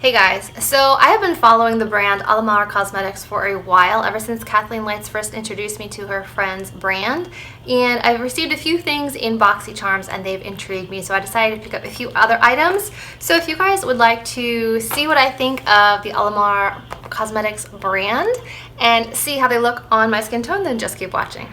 Hey guys, so I have been following the brand Alamar Cosmetics for a while, ever since Kathleen Lights first introduced me to her friend's brand, and I've received a few things in BoxyCharms and they've intrigued me, so I decided to pick up a few other items. So if you guys would like to see what I think of the Alamar Cosmetics brand and see how they look on my skin tone, then just keep watching.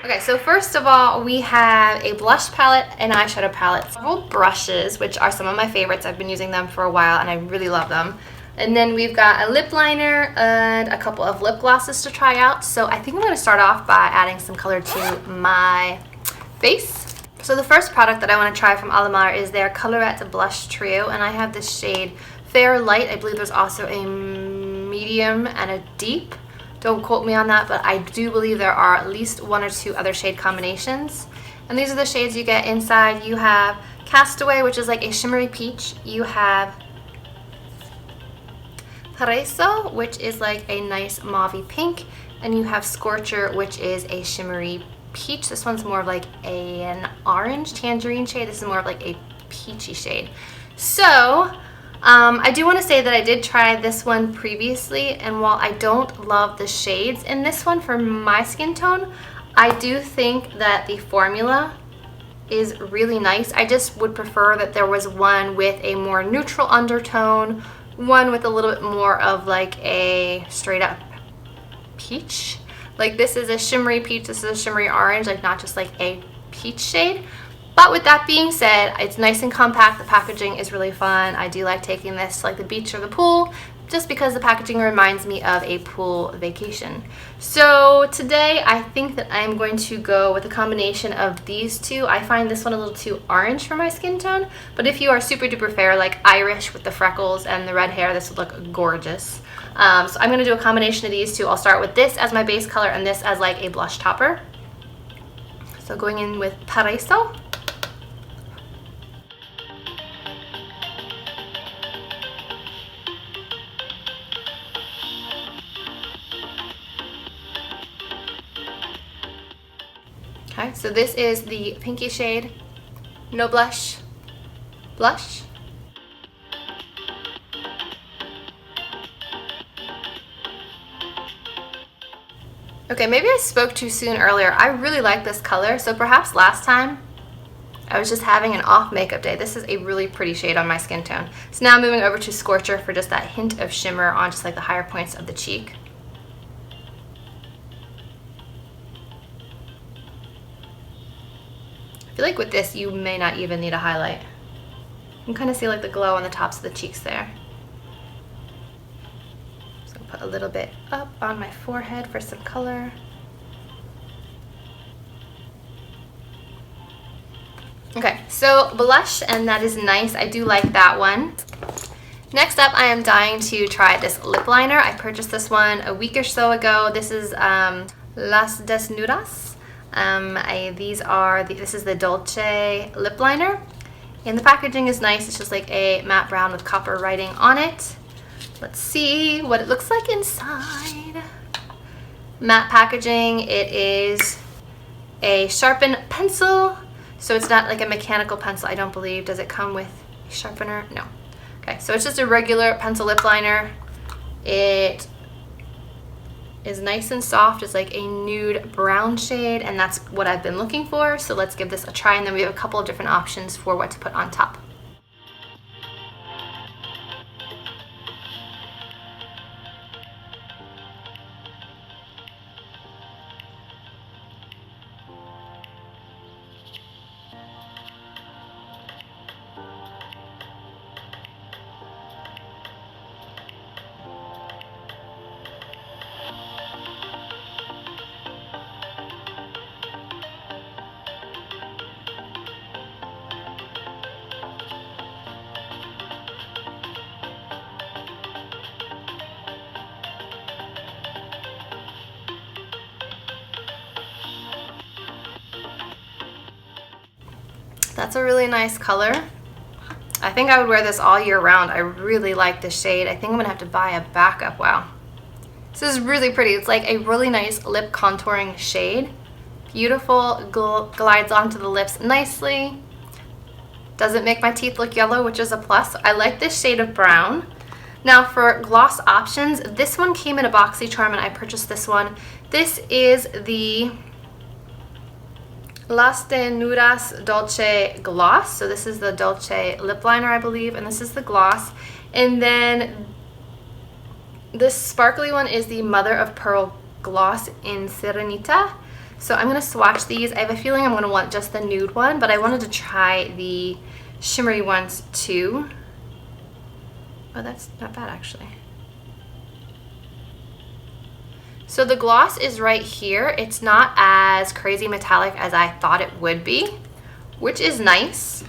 Okay, so first of all, we have a blush palette and eyeshadow palette, several brushes, which are some of my favorites. I've been using them for a while and I really love them. And then we've got a lip liner and a couple of lip glosses to try out. So I think I'm going to start off by adding some color to my face. So the first product that I want to try from Alamar is their Colorette Blush Trio, and I have this shade Fair Light. I believe there's also a medium and a deep. Don't quote me on that, but I do believe there are at least one or two other shade combinations. And these are the shades you get inside. You have Castaway, which is like a shimmery peach. You have Paraiso, which is like a nice mauvey pink. And you have Scorcher, which is a shimmery peach. This one's more of like an orange tangerine shade. This is more of like a peachy shade. So I do want to say that I did try this one previously, and while I don't love the shades in this one for my skin tone, I do think that the formula is really nice. I just would prefer that there was one with a more neutral undertone, one with a little bit more of like a straight up peach. Like this is a shimmery peach, this is a shimmery orange, like not just like a peach shade. But with that being said, it's nice and compact. The packaging is really fun. I do like taking this to like the beach or the pool, just because the packaging reminds me of a pool vacation. So today I think that I'm going to go with a combination of these two. I find this one a little too orange for my skin tone, but if you are super duper fair like Irish with the freckles and the red hair, this would look gorgeous. So I'm going to do a combination of these two. I'll start with this as my base color and this as like a blush topper. So going in with Paraiso. Okay, so this is the pinky shade, no blush, blush. Okay, maybe I spoke too soon earlier. I really like this color, so perhaps last time I was just having an off makeup day. This is a really pretty shade on my skin tone. So now I'm moving over to Scorcher for just that hint of shimmer on just like the higher points of the cheek. I feel like with this you may not even need a highlight. You can kind of see like the glow on the tops of the cheeks there. So put a little bit up on my forehead for some color. Okay, so blush, and that is nice. I do like that one. Next up, I am dying to try this lip liner. I purchased this one a week or so ago. This is Las Desnudas. This is the Dulce lip liner, and the packaging is nice. It's just like a matte brown with copper writing on it. Let's see what it looks like inside. Matte packaging. It is a sharpened pencil, so it's not like a mechanical pencil, I don't believe. Does it come with a sharpener? No. Okay, so it's just a regular pencil lip liner. It is nice and soft. It's like a nude brown shade, and that's what I've been looking for. So let's give this a try, and then we have a couple of different options for what to put on top. That's a really nice color. I think I would wear this all year round. I really like this shade. I think I'm gonna have to buy a backup. Wow. This is really pretty. It's like a really nice lip contouring shade. Beautiful, glides onto the lips nicely. Doesn't make my teeth look yellow, which is a plus. I like this shade of brown. Now for gloss options, this one came in a BoxyCharm and I purchased this one. This is the Las Denudas Dulce Gloss. So this is the Dulce lip liner, I believe, and this is the gloss. And then this sparkly one is the Mother of Pearl Gloss in Serenita. So I'm going to swatch these. I have a feeling I'm going to want just the nude one, but I wanted to try the shimmery ones too. Oh, that's not bad actually. So the gloss is right here. It's not as crazy metallic as I thought it would be, which is nice.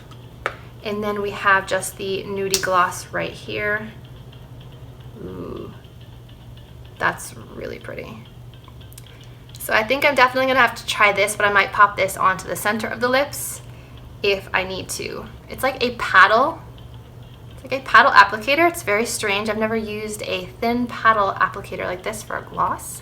And then we have just the nudie gloss right here. Ooh, that's really pretty. So I think I'm definitely gonna have to try this, but I might pop this onto the center of the lips if I need to. It's like a paddle. It's like a paddle applicator. It's very strange. I've never used a thin paddle applicator like this for a gloss.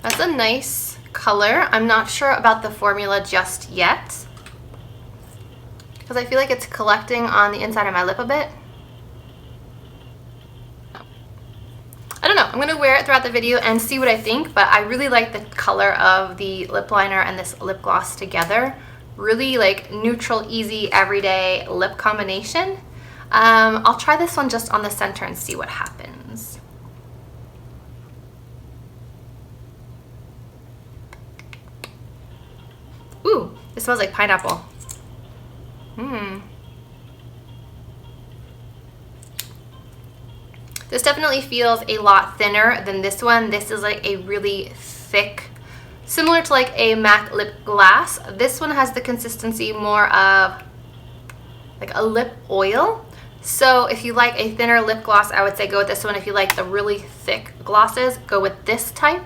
That's a nice color. I'm not sure about the formula just yet because I feel like it's collecting on the inside of my lip a bit. I don't know. I'm going to wear it throughout the video and see what I think, but I really like the color of the lip liner and this lip gloss together. Really like neutral, easy, everyday lip combination. I'll try this one just on the center and see what happens. Ooh, it smells like pineapple. This definitely feels a lot thinner than this one. This is like a really thick, similar to like a MAC lip gloss. This one has the consistency more of like a lip oil. So if you like a thinner lip gloss, I would say go with this one. If you like the really thick glosses, go with this type.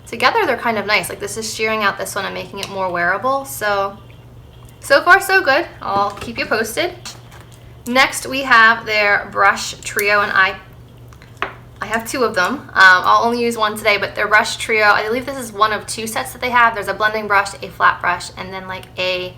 Together they're kind of nice. Like this is shearing out this one and making it more wearable. So far so good. I'll keep you posted. Next we have their brush trio, and I have two of them. I'll only use one today, but their brush trio, I believe this is one of two sets that they have. There's a blending brush, a flat brush, and then like a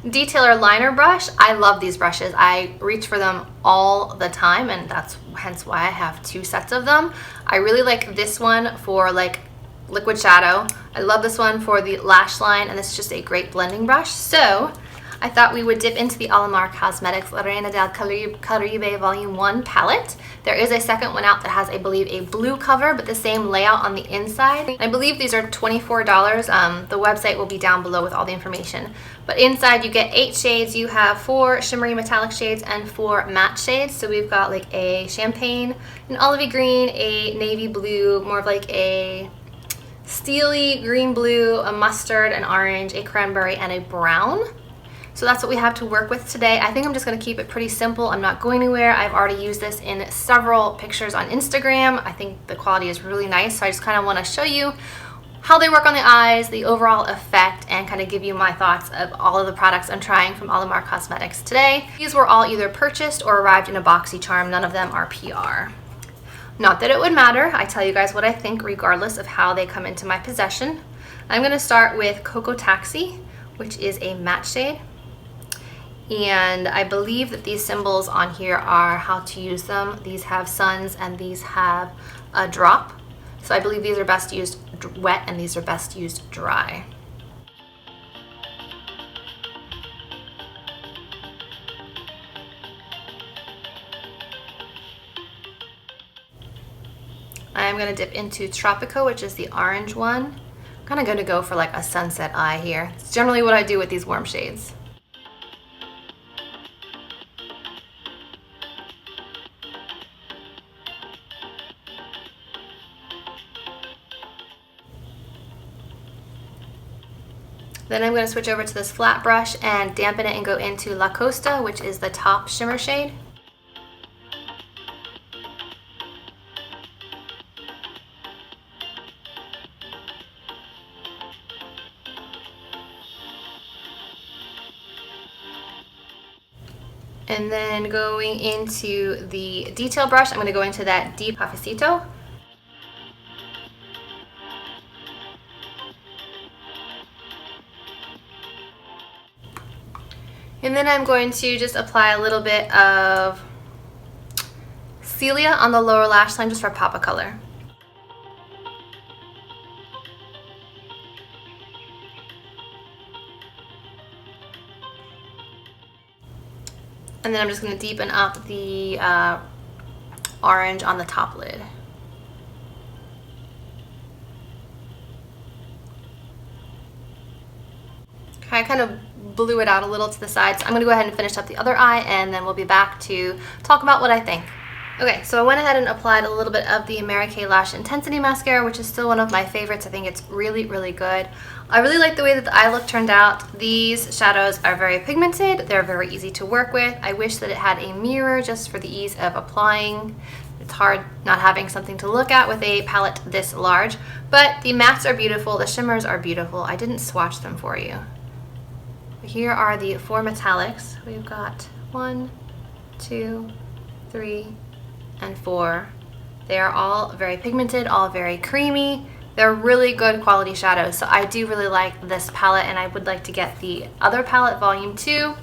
detailer liner brush. I love these brushes. I reach for them all the time, and that's hence why I have two sets of them. I really like this one for like liquid shadow. I love this one for the lash line, and this is just a great blending brush. So I thought we would dip into the Alamar Cosmetics Reina del Caribe Volume 1 palette. There is a second one out that has, I believe, a blue cover, but the same layout on the inside. I believe these are $24. The website will be down below with all the information. But inside you get 8 shades. You have 4 shimmery metallic shades and 4 matte shades. So we've got like a champagne, an olivey green, a navy blue, more of like a steely green blue, a mustard, an orange, a cranberry, and a brown. So that's what we have to work with today. I think I'm just going to keep it pretty simple. I'm not going anywhere. I've already used this in several pictures on Instagram. I think the quality is really nice, so I just kind of want to show you how they work on the eyes, the overall effect, and kind of give you my thoughts of all of the products I'm trying from Alamar Cosmetics today. These were all either purchased or arrived in a BoxyCharm. None of them are PR. Not that it would matter. I tell you guys what I think regardless of how they come into my possession. I'm going to start with Cocoa Taxi, which is a matte shade. And I believe that these symbols on here are how to use them. These have suns and these have a drop. So I believe these are best used wet and these are best used dry. I'm going to dip into Tropico, which is the orange one. I'm kind of going to go for like a sunset eye here. It's generally what I do with these warm shades. Then I'm going to switch over to this flat brush and dampen it and go into La Costa, which is the top shimmer shade. And then going into the detail brush, I'm going to go into that deep cafecito. And then I'm going to just apply a little bit of Celia on the lower lash line just for pop of color. And then I'm just going to deepen up the orange on the top lid. Okay, I kind of blew it out a little to the side, so I'm going to go ahead and finish up the other eye, and then we'll be back to talk about what I think. Okay, so I went ahead and applied a little bit of the Mary Kay Lash Intensity Mascara, which is still one of my favorites. I think it's really, really good. I really like the way that the eye look turned out. These shadows are very pigmented. They're very easy to work with. I wish that it had a mirror just for the ease of applying. It's hard not having something to look at with a palette this large, but the mattes are beautiful. The shimmers are beautiful. I didn't swatch them for you. Here are the 4 metallics. We've got 1, 2, 3, and 4. They are all very pigmented, all very creamy. They're really good quality shadows, so I do really like this palette, and I would like to get the other palette, volume 2.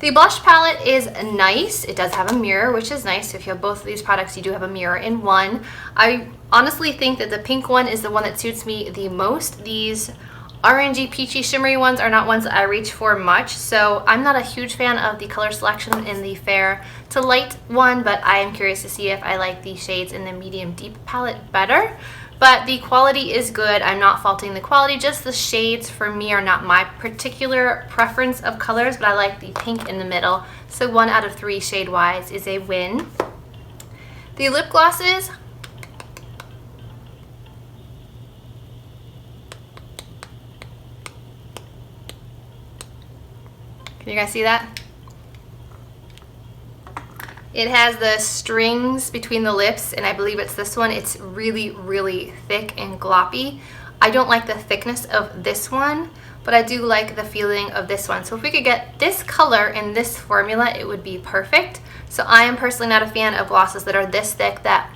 The blush palette is nice. It does have a mirror, which is nice. If you have both of these products, you do have a mirror in one. I honestly think that the pink one is the one that suits me the most. These orangey, peachy, shimmery ones are not ones that I reach for much, so I'm not a huge fan of the color selection in the fair to light one, but I am curious to see if I like the shades in the medium deep palette better. But the quality is good. I'm not faulting the quality, just the shades for me are not my particular preference of colors, but I like the pink in the middle, so 1 out of 3 shade wise is a win. The lip glosses, can you guys see that? It has the strings between the lips, and I believe it's this one. It's really, really thick and gloppy. I don't like the thickness of this one, but I do like the feeling of this one. So if we could get this color in this formula, it would be perfect. So I am personally not a fan of glosses that are this thick, that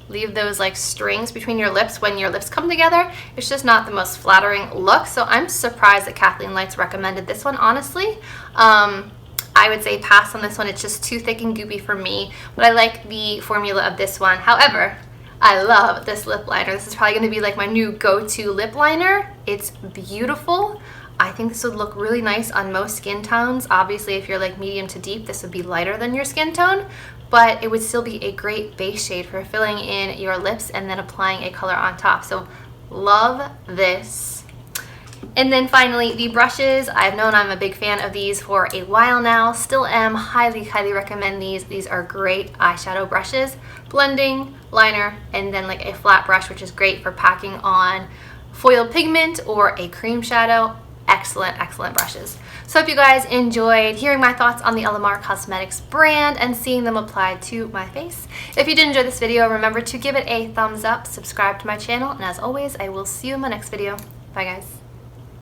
leave those like strings between your lips when your lips come together. It's just not the most flattering look. So I'm surprised that Kathleen Lights recommended this one, honestly. I would say pass on this one. It's just too thick and goopy for me, but I like the formula of this one. However, I love this lip liner. This is probably going to be like my new go-to lip liner. It's beautiful. I think this would look really nice on most skin tones. Obviously, if you're like medium to deep, this would be lighter than your skin tone, but it would still be a great base shade for filling in your lips and then applying a color on top. So love this. And then finally, the brushes. I've known I'm a big fan of these for a while now. Still am. Highly, highly recommend these. These are great eyeshadow brushes. Blending, liner, and then like a flat brush, which is great for packing on foil pigment or a cream shadow. Excellent, excellent brushes. So I hope you guys enjoyed hearing my thoughts on the Alamar Cosmetics brand and seeing them applied to my face. If you did enjoy this video, remember to give it a thumbs up, subscribe to my channel, and as always, I will see you in my next video. Bye guys.